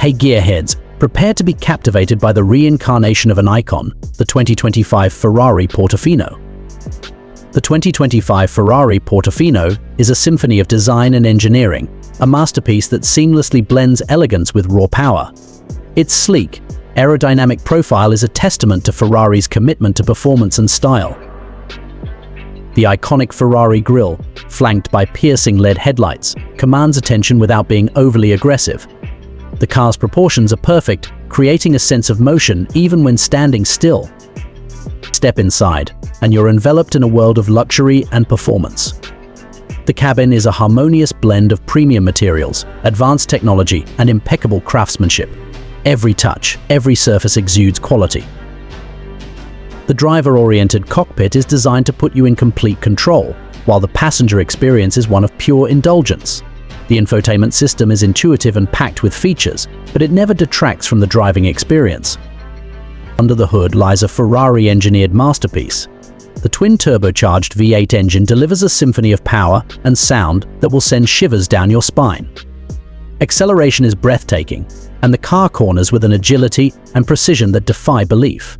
Hey gearheads, prepare to be captivated by the reincarnation of an icon, the 2025 Ferrari Portofino. The 2025 Ferrari Portofino is a symphony of design and engineering, a masterpiece that seamlessly blends elegance with raw power. Its sleek, aerodynamic profile is a testament to Ferrari's commitment to performance and style. The iconic Ferrari grille, flanked by piercing LED headlights, commands attention without being overly aggressive. The car's proportions are perfect, creating a sense of motion even when standing still. Step inside, and you're enveloped in a world of luxury and performance. The cabin is a harmonious blend of premium materials, advanced technology, and impeccable craftsmanship. Every touch, every surface exudes quality. The driver-oriented cockpit is designed to put you in complete control, while the passenger experience is one of pure indulgence. The infotainment system is intuitive and packed with features, but it never detracts from the driving experience. Under the hood lies a Ferrari-engineered masterpiece. The twin-turbocharged V8 engine delivers a symphony of power and sound that will send shivers down your spine. Acceleration is breathtaking, and the car corners with an agility and precision that defy belief.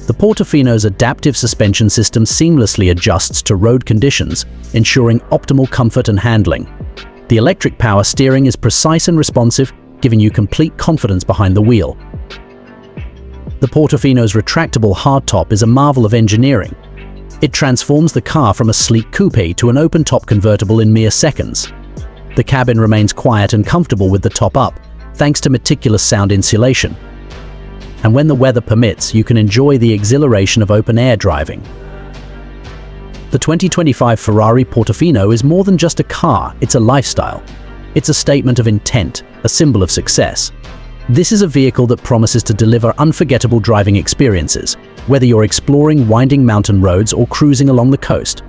The Portofino's adaptive suspension system seamlessly adjusts to road conditions, ensuring optimal comfort and handling. The electric power steering is precise and responsive, giving you complete confidence behind the wheel. The Portofino's retractable hardtop is a marvel of engineering. It transforms the car from a sleek coupe to an open-top convertible in mere seconds. The cabin remains quiet and comfortable with the top up, thanks to meticulous sound insulation. And when the weather permits, you can enjoy the exhilaration of open-air driving. The 2025 Ferrari Portofino is more than just a car, it's a lifestyle. It's a statement of intent, a symbol of success. This is a vehicle that promises to deliver unforgettable driving experiences, whether you're exploring winding mountain roads or cruising along the coast.